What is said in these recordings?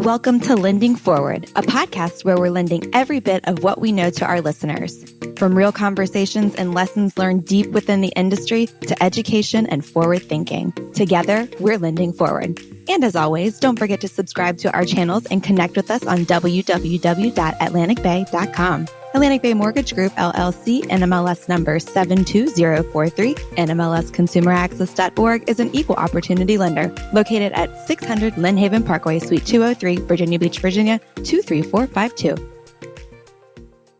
Welcome to Lending Forward, a podcast where we're lending every bit of what we know to our listeners. From real conversations and lessons learned deep within the industry to education and forward thinking. Together, we're lending forward. And as always, don't forget to subscribe to our channels and connect with us on www.atlanticbay.com. Atlantic Bay Mortgage Group, LLC, NMLS number 72043, NMLSconsumeraccess.org is an equal opportunity lender located at 600 Lynn Haven Parkway, Suite 203, Virginia Beach, Virginia, 23452.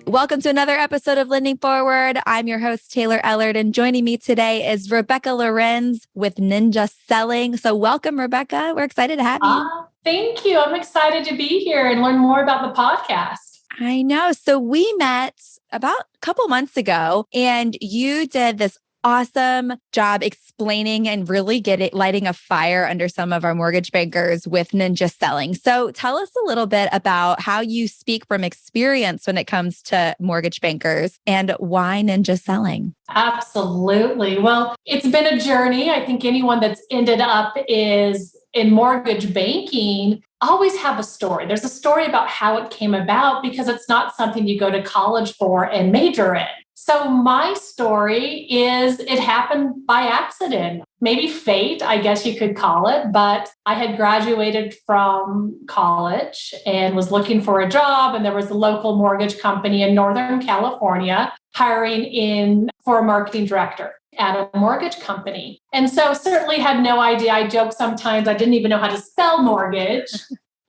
Welcome to another episode of Lending Forward. I'm your host, Taylor Ellard, and joining me today is Rebecca Lorenz with Ninja Selling. So welcome, Rebecca. We're excited to have you. Thank you. I'm excited to be here and learn more about the podcast. I know. So we met about a couple months ago, and you did this awesome job explaining and really lighting a fire under some of our mortgage bankers with Ninja Selling. So tell us a little bit about how you speak from experience when it comes to mortgage bankers and why Ninja Selling. Absolutely. Well, it's been a journey. I think anyone that's ended up is in mortgage banking always have a story. There's a story about how it came about because it's not something you go to college for and major in. So my story is it happened by accident, maybe fate, I guess you could call it. But I had graduated from college and was looking for a job. And there was a local mortgage company in Northern California hiring for a marketing director at a mortgage company. And so certainly had no idea. I joke sometimes I didn't even know how to spell mortgage.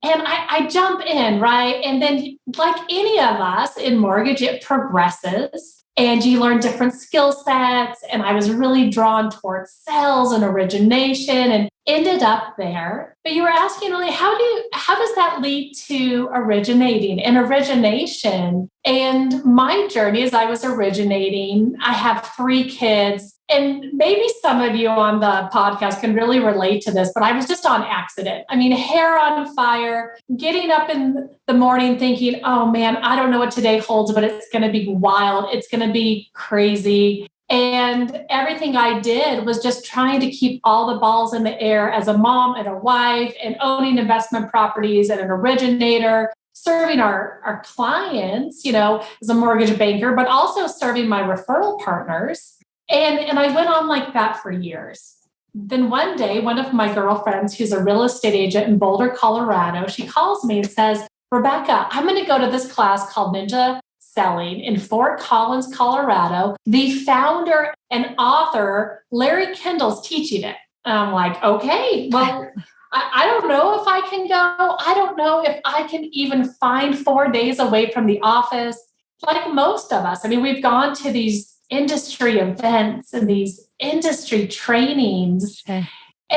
And I jump in, right? And then like any of us in mortgage, it progresses and you learn different skill sets. And I was really drawn towards sales and origination and ended up there. But you were asking, really, how does that lead to originating and origination? And my journey as I was originating, I have 3 kids. And maybe some of you on the podcast can really relate to this, but I was just on accident. I mean, hair on fire, getting up in the morning thinking, oh man, I don't know what today holds, but it's going to be wild. It's going to be crazy. And everything I did was just trying to keep all the balls in the air as a mom and a wife and owning investment properties and an originator, serving our clients, as a mortgage banker, but also serving my referral partners. And I went on like that for years. Then one day, one of my girlfriends, who's a real estate agent in Boulder, Colorado, she calls me and says, Rebecca, I'm going to go to this class called Ninja Selling in Fort Collins, Colorado. The founder and author, Larry Kendall's teaching it. And I'm like, okay, well, I don't know if I can go. I don't know if I can even find 4 days away from the office. Like most of us. I mean, we've gone to these industry events and these industry trainings, and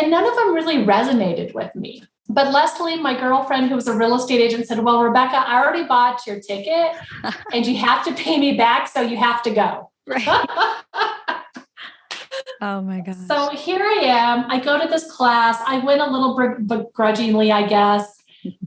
none of them really resonated with me. But Leslie, my girlfriend, who was a real estate agent, said, well, Rebecca, I already bought your ticket and you have to pay me back, so you have to go. Right. Oh my gosh. So here I am. I go to this class. I went a little begrudgingly, I guess.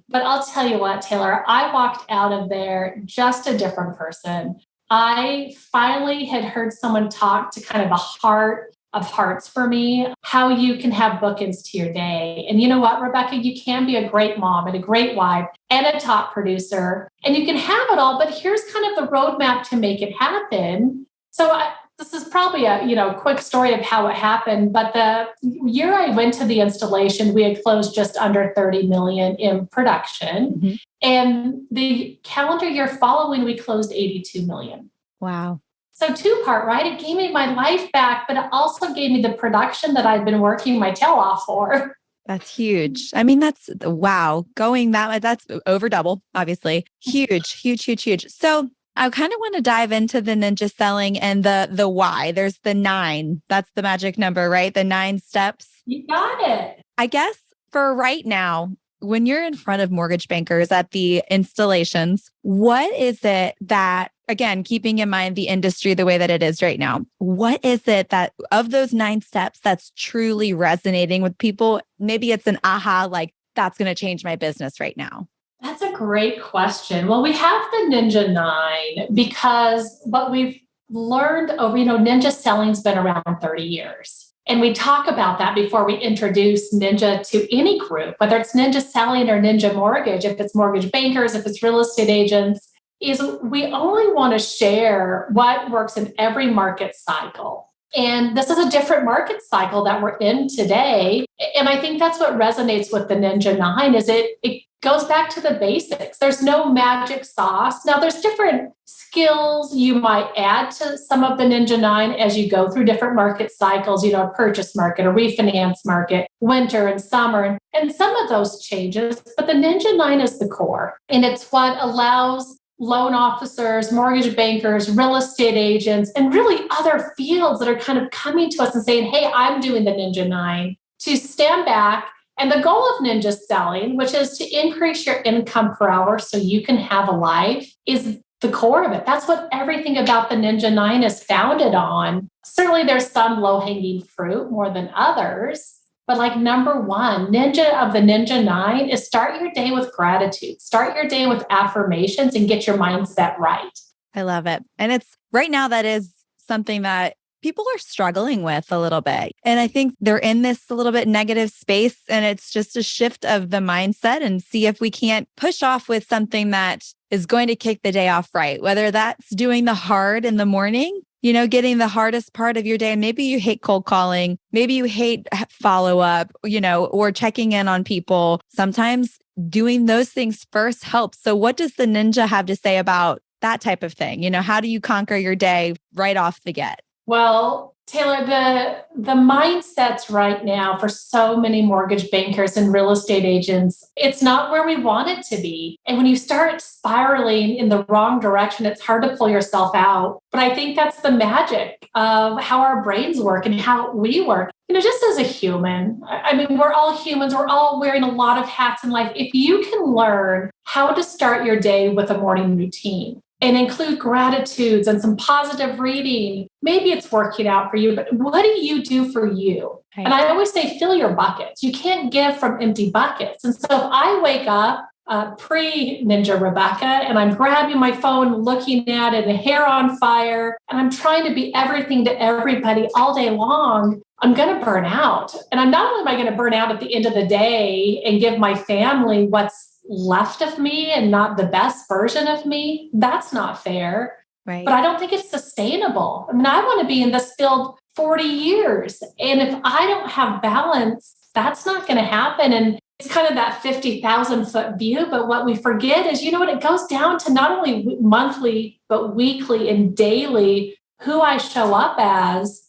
But I'll tell you what, Taylor, I walked out of there just a different person. I finally had heard someone talk to kind of the heart of hearts for me, how you can have bookends to your day. And you know what, Rebecca, you can be a great mom and a great wife and a top producer, and you can have it all, but here's kind of the roadmap to make it happen. So this is probably a quick story of how it happened. But the year I went to the installation, we had closed just under 30 million in production. Mm-hmm. And the calendar year following, we closed 82 million. Wow. So 2-part, right? It gave me my life back, but it also gave me the production that I've been working my tail off for. That's huge. I mean, that's wow. Going that way, that's over double, obviously. Huge, huge, huge, huge. So I kind of want to dive into the Ninja Selling and the why. There's the 9. That's the magic number, right? The 9 steps. You got it. I guess for right now, when you're in front of mortgage bankers at the installations, what is it that, again, keeping in mind the industry the way that it is right now, what is it that of those 9 steps that's truly resonating with people? Maybe it's an aha, like that's going to change my business right now. That's a great question. Well, we have the Ninja 9 because what we've learned over, Ninja Selling's been around 30 years. And we talk about that before we introduce Ninja to any group, whether it's Ninja Selling or Ninja Mortgage, if it's mortgage bankers, if it's real estate agents, is we only want to share what works in every market cycle. And this is a different market cycle that we're in today. And I think that's what resonates with the Ninja 9 is it goes back to the basics. There's no magic sauce. Now, there's different skills you might add to some of the Ninja 9 as you go through different market cycles, a purchase market, a refinance market, winter and summer, and some of those changes. But the Ninja 9 is the core. And it's what allows loan officers, mortgage bankers, real estate agents, and really other fields that are kind of coming to us and saying, hey, I'm doing the Ninja 9, to stand back. And the goal of Ninja Selling, which is to increase your income per hour so you can have a life, is the core of it. That's what everything about the Ninja 9 is founded on. Certainly there's some low-hanging fruit more than others. But like number one, Ninja of the Ninja 9 is start your day with gratitude. Start your day with affirmations and get your mindset right. I love it. And it's right now that is something that people are struggling with a little bit. And I think they're in this a little bit negative space. And it's just a shift of the mindset and see if we can't push off with something that is going to kick the day off right, whether that's doing the hard in the morning, getting the hardest part of your day. Maybe you hate cold calling. Maybe you hate follow up, or checking in on people. Sometimes doing those things first helps. So what does the Ninja have to say about that type of thing? How do you conquer your day right off the get? Well, Taylor, the mindsets right now for so many mortgage bankers and real estate agents, it's not where we want it to be. And when you start spiraling in the wrong direction, it's hard to pull yourself out. But I think that's the magic of how our brains work and how we work. Just as a human, I mean, we're all humans. We're all wearing a lot of hats in life. If you can learn how to start your day with a morning routine, and include gratitudes and some positive reading. Maybe it's working out for you, but what do you do for you? Right. And I always say, fill your buckets. You can't give from empty buckets. And so if I wake up pre-Ninja Rebecca and I'm grabbing my phone, looking at it, the hair on fire, and I'm trying to be everything to everybody all day long, I'm going to burn out. And I'm not only am I going to burn out at the end of the day and give my family what's left of me and not the best version of me. That's not fair. Right. But I don't think it's sustainable. I mean, I want to be in this field 40 years. And if I don't have balance, that's not going to happen. And it's kind of that 50,000 foot view. But what we forget is, it goes down to not only monthly, but weekly and daily, who I show up as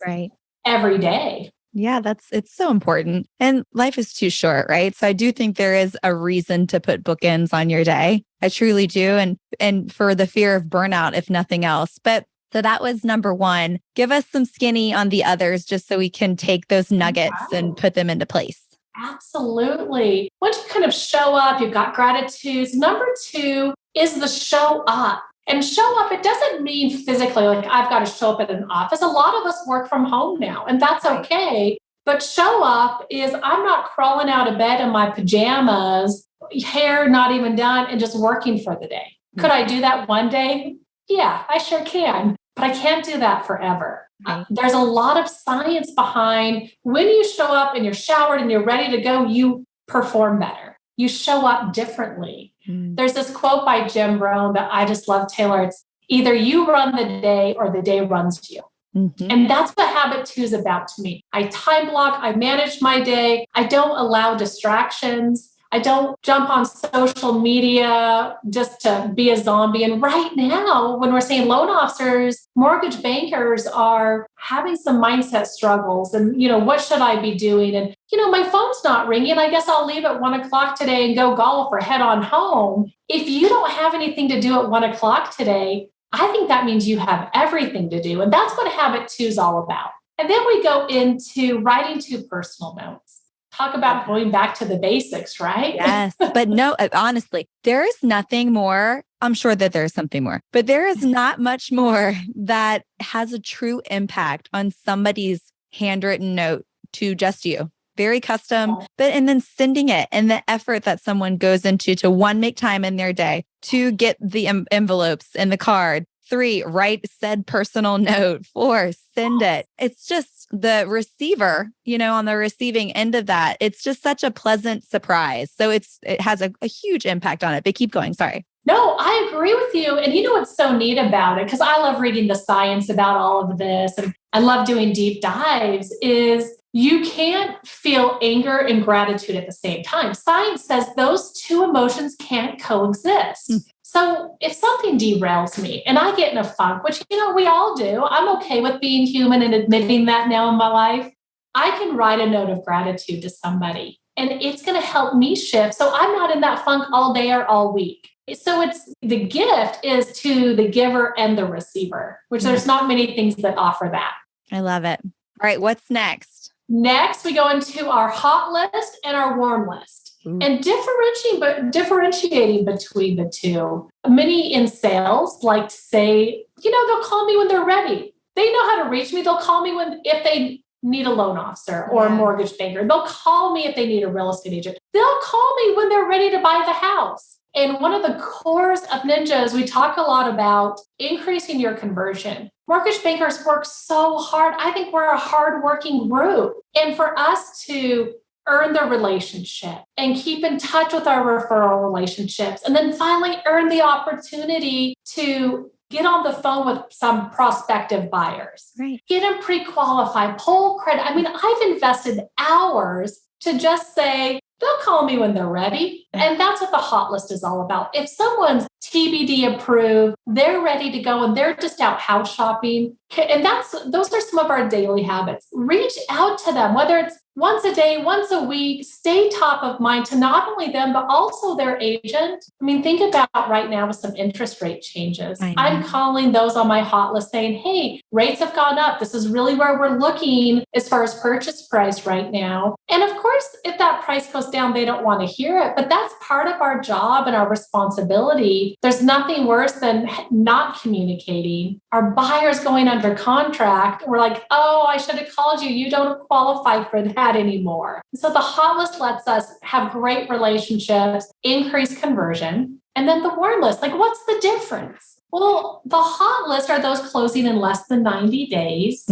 every day. Yeah, it's so important. And life is too short, right? So I do think there is a reason to put bookends on your day. I truly do. And for the fear of burnout, if nothing else. But so that was number one. Give us some skinny on the others just so we can take those nuggets and put them into place. Absolutely. Once you kind of show up, you've got gratitudes. Number two is the show up. And show up, it doesn't mean physically, like I've got to show up at an office. A lot of us work from home now, and that's okay. But show up is I'm not crawling out of bed in my pajamas, hair not even done, and just working for the day. Could I do that one day? Yeah, I sure can. But I can't do that forever. There's a lot of science behind when you show up and you're showered and you're ready to go, you perform better. You show up differently. There's this quote by Jim Rohn that I just love, Taylor. It's either you run the day or the day runs you. Mm-hmm. And that's what Habit 2 is about to me. I time block, I manage my day. I don't allow distractions. I don't jump on social media just to be a zombie. And right now, when we're saying loan officers, mortgage bankers are having some mindset struggles and, what should I be doing? And, my phone's not ringing. I guess I'll leave at 1:00 today and go golf or head on home. If you don't have anything to do at 1:00 today, I think that means you have everything to do. And that's what Habit 2 is all about. And then we go into writing 2 personal notes. Talk about going back to the basics, right? Yes. But no, honestly, there is nothing more. I'm sure that there's something more, but there is not much more that has a true impact on somebody's handwritten note to just you. Very custom, and then sending it and the effort that someone goes into to one, make time in their day, to get the envelopes and the card, 3, write said personal note. 4, send it. It's just the receiver, on the receiving end of that. It's just such a pleasant surprise. So it has a huge impact on it. But keep going. Sorry. No, I agree with you. And you know what's so neat about it? Because I love reading the science about all of this, and I love doing deep dives, is you can't feel anger and gratitude at the same time. Science says those two emotions can't coexist. So if something derails me and I get in a funk, which, we all do, I'm okay with being human and admitting that now in my life, I can write a note of gratitude to somebody and it's going to help me shift. So I'm not in that funk all day or all week. So it's the gift is to the giver and the receiver, which there's not many things that offer that. I love it. All right. What's next? Next, we go into our hot list and our warm list. And differentiating between the two. Many in sales like to say, they'll call me when they're ready. They know how to reach me. They'll call me if they need a loan officer or a mortgage banker. They'll call me if they need a real estate agent. They'll call me when they're ready to buy the house. And one of the cores of Ninja is we talk a lot about increasing your conversion. Mortgage bankers work so hard. I think we're a hardworking group. And for us to earn the relationship and keep in touch with our referral relationships, and then finally earn the opportunity to get on the phone with some prospective buyers, get them pre-qualified, pull credit. I mean, I've invested hours to just say, they'll call me when they're ready. And that's what the hot list is all about. If someone's TBD approved, they're ready to go and they're just out house shopping. And those are some of our daily habits. Reach out to them, whether it's once a day, once a week, stay top of mind to not only them, but also their agent. I mean, think about right now with some interest rate changes. I'm calling those on my hot list saying, hey, rates have gone up. This is really where we're looking as far as purchase price right now. And of course, if that price goes down, they don't want to hear it, but that's part of our job and our responsibility. There's nothing worse than not communicating. Our buyers going under contract. We're like, oh, I should have called you. You don't qualify for that anymore. So the hot list lets us have great relationships, increase conversion. And then the warm list, like what's the difference? Well, the hot list are those closing in less than 90 days.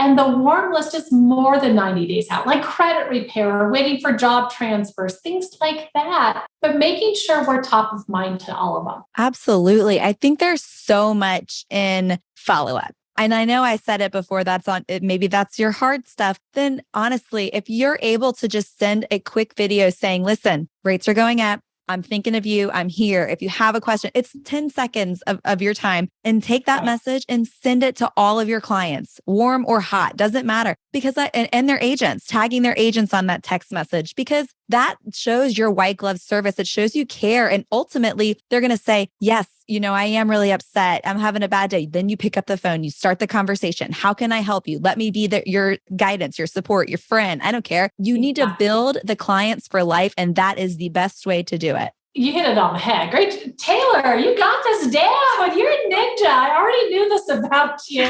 And the warm list is more than 90 days out, like credit repair, or waiting for job transfers, things like that. But making sure we're top of mind to all of them. Absolutely. I think there's so much in follow-up. And I know I said it before, maybe that's your hard stuff. Then honestly, if you're able to just send a quick video saying, listen, rates are going up. I'm thinking of you. I'm here. If you have a question, it's 10 seconds of your time, and take that message and send it to all of your clients, warm or hot, doesn't matter, because and their agents, tagging their agents on that text message, because that shows your white glove service. It shows you care. And ultimately they're going to say, yes, I am really upset. I'm having a bad day. Then you pick up the phone, you start the conversation. How can I help you? Let me be your guidance, your support, your friend. I don't care. You need to build the clients for life. And that is the best way to do it. You hit it on the head. Great. Taylor, you got this down. You're a ninja. I already knew this about you.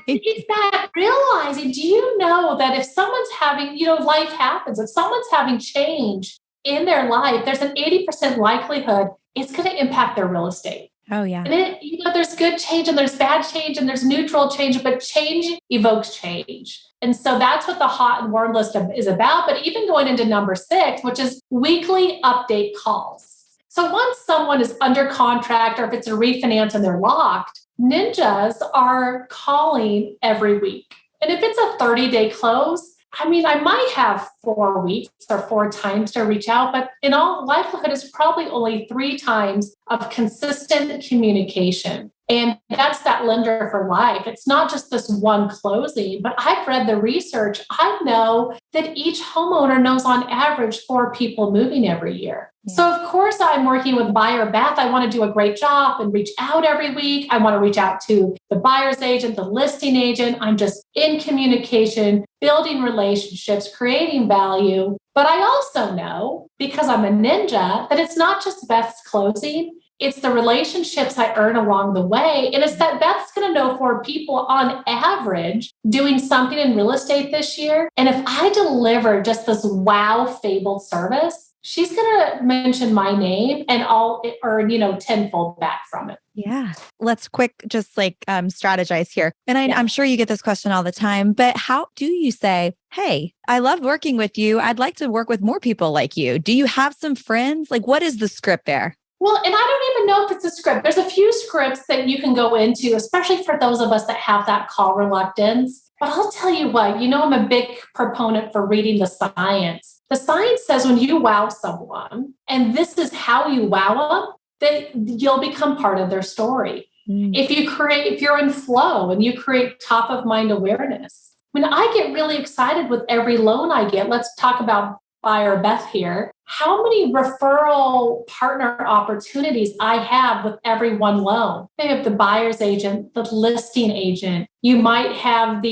It's that realizing, do you know that if someone's having, life happens, if someone's having change in their life, there's an 80% likelihood it's going to impact their real estate. Oh, yeah. And there's good change and there's bad change and there's neutral change, but change evokes change. And so that's what the hot and warm list is about. But even going into number 6, which is weekly update calls. So once someone is under contract or if it's a refinance and they're locked, ninjas are calling every week. And if it's a 30-day close, I might have 4 weeks or 4 times to reach out, but in all likelihood, it's probably only 3 times of consistent communication. And that's that lender for life. It's not just this one closing, but I've read the research. I know that each homeowner knows on average 4 people moving every year. Yeah. So of course I'm working with buyer Beth. I want to do a great job and reach out every week. I want to reach out to the buyer's agent, the listing agent. I'm just in communication, building relationships, creating value. But I also know, because I'm a ninja, that it's not just Beth's closing. It's the relationships I earn along the way. And it's that Beth's going to know 4 people on average doing something in real estate this year. And if I deliver just this wow fabled service, she's going to mention my name and I'll earn, tenfold back from it. Yeah. Let's just strategize here. And I'm sure you get this question all the time, but how do you say, hey, I love working with you. I'd like to work with more people like you. Do you have some friends? Like, what is the script there? Well, and I don't even know if it's a script. There's a few scripts that you can go into, especially for those of us that have that call reluctance. But I'll tell you what, I'm a big proponent for reading the science. The science says when you wow someone, and this is how you wow them, that you'll become part of their story. If you're in flow and you create top of mind awareness. When I get really excited with every loan I get, let's talk about buyer Beth here, how many referral partner opportunities I have with every one loan. They have the buyer's agent, the listing agent. You might have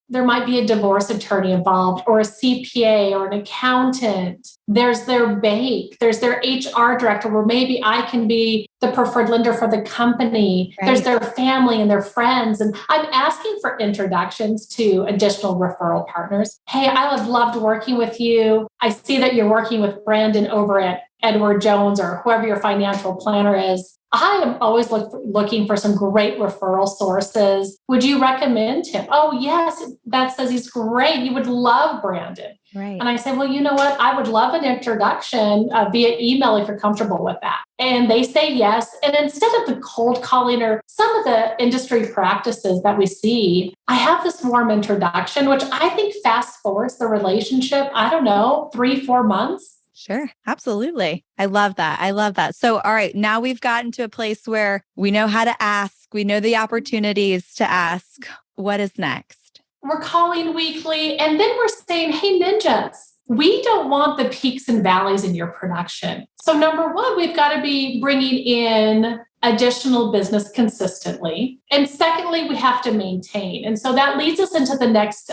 there might be a divorce attorney involved or a CPA or an accountant. There's their bank. There's their HR director where maybe I can be the preferred lender for the company. Right. There's their family and their friends. And I'm asking for introductions to additional referral partners. Hey, I have loved working with you. I see that you're working with Brandon over at Edward Jones or whoever your financial planner is. I am always looking for some great referral sources. Would you recommend him? Oh, yes. That says he's great. You would love Brandon. Right. And I say, well, you know what? I would love an introduction via email if you're comfortable with that. And they say yes. And instead of the cold calling or some of the industry practices that we see, I have this warm introduction, which I think fast forwards the relationship, 3-4 months. Sure. Absolutely. I love that. So, all right, now we've gotten to a place where we know how to ask. We know the opportunities to ask. What is next? We're calling weekly. And then we're saying, hey, ninjas, we don't want the peaks and valleys in your production. So number one, we've got to be bringing in additional business consistently. And secondly, we have to maintain. And so that leads us into the next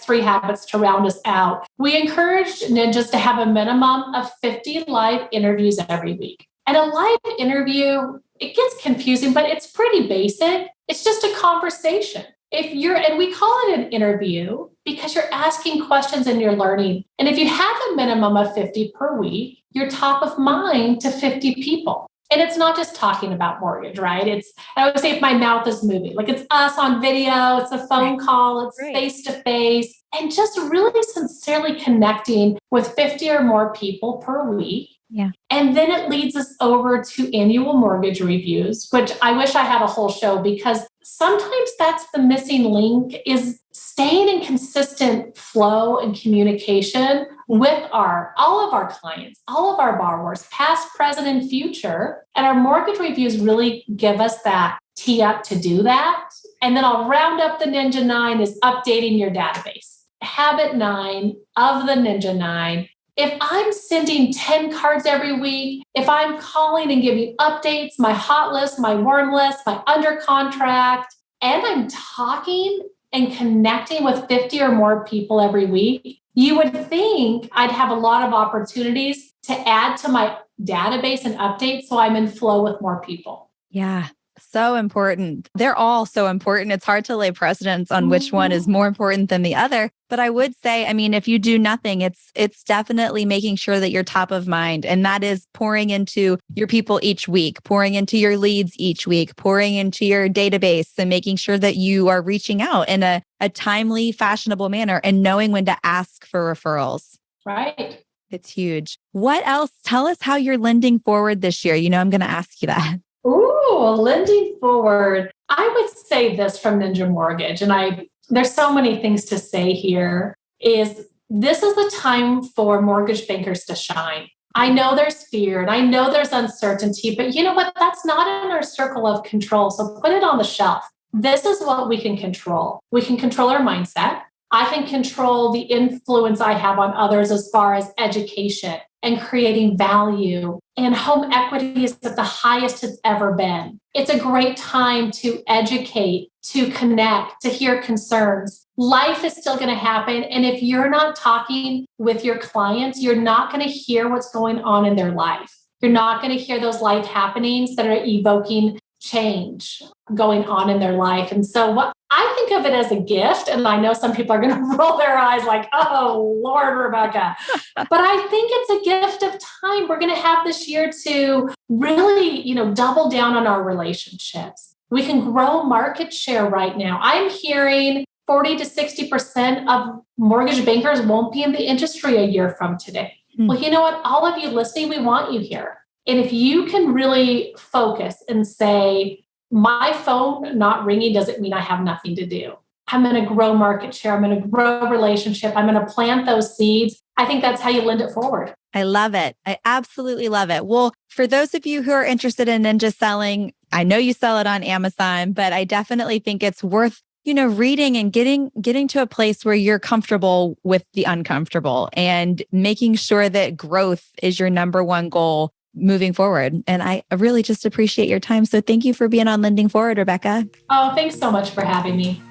3 habits to round us out. We encourage ninjas to have a minimum of 50 live interviews every week. And a live interview, it gets confusing, but it's pretty basic. It's just a conversation. And we call it an interview because you're asking questions and you're learning. And if you have a minimum of 50 per week, you're top of mind to 50 people. And it's not just talking about mortgage, right? I would say if my mouth is moving, like it's us on video, it's a phone call, it's face-to-face, and just really sincerely connecting with 50 or more people per week. Yeah. And then it leads us over to annual mortgage reviews, which I wish I had a whole show because sometimes that's the missing link is staying in consistent flow and communication with all of our clients, all of our borrowers, past, present, and future. And our mortgage reviews really give us that tee up to do that. And then I'll round up the Ninja 9 is updating your database. Habit 9 of the Ninja 9. If I'm sending 10 cards every week, if I'm calling and giving updates, my hot list, my warm list, my under contract, and I'm talking and connecting with 50 or more people every week, you would think I'd have a lot of opportunities to add to my database and update so I'm in flow with more people. Yeah. So important. They're all so important. It's hard to lay precedence on which one is more important than the other. But I would say, if you do nothing, it's definitely making sure that you're top of mind. And that is pouring into your people each week, pouring into your leads each week, pouring into your database and making sure that you are reaching out in a timely, fashionable manner and knowing when to ask for referrals. Right. It's huge. What else? Tell us how you're lending forward this year. I'm going to ask you that. Ooh, lending forward. I would say this from Ninja Mortgage, and there's so many things to say here, is this is the time for mortgage bankers to shine. I know there's fear and I know there's uncertainty, but you know what? That's not in our circle of control. So put it on the shelf. This is what we can control. We can control our mindset. I can control the influence I have on others as far as education and creating value. And home equity is at the highest it's ever been. It's a great time to educate, to connect, to hear concerns. Life is still going to happen. And if you're not talking with your clients, you're not going to hear what's going on in their life. You're not going to hear those life happenings that are evoking change going on in their life. And so what I think of it as a gift, and I know some people are going to roll their eyes like, oh, Lord, Rebecca. But I think it's a gift of time we're going to have this year to really, double down on our relationships. We can grow market share right now. I'm hearing 40 to 60% of mortgage bankers won't be in the industry a year from today. Well, you know what? All of you listening, we want you here. And if you can really focus and say, my phone not ringing doesn't mean I have nothing to do. I'm going to grow market share. I'm going to grow relationship. I'm going to plant those seeds. I think that's how you lend it forward. I love it. I absolutely love it. Well, for those of you who are interested in ninja selling, I know you sell it on Amazon, but I definitely think it's worth reading and getting to a place where you're comfortable with the uncomfortable and making sure that growth is your number one goal moving forward. And I really just appreciate your time. So thank you for being on Lending Forward, Rebecca. Oh, thanks so much for having me.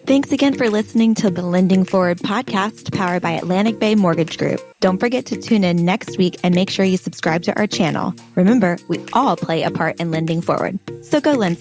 Thanks again for listening to the Lending Forward podcast powered by Atlantic Bay Mortgage Group. Don't forget to tune in next week and make sure you subscribe to our channel. Remember, we all play a part in lending forward. So go lend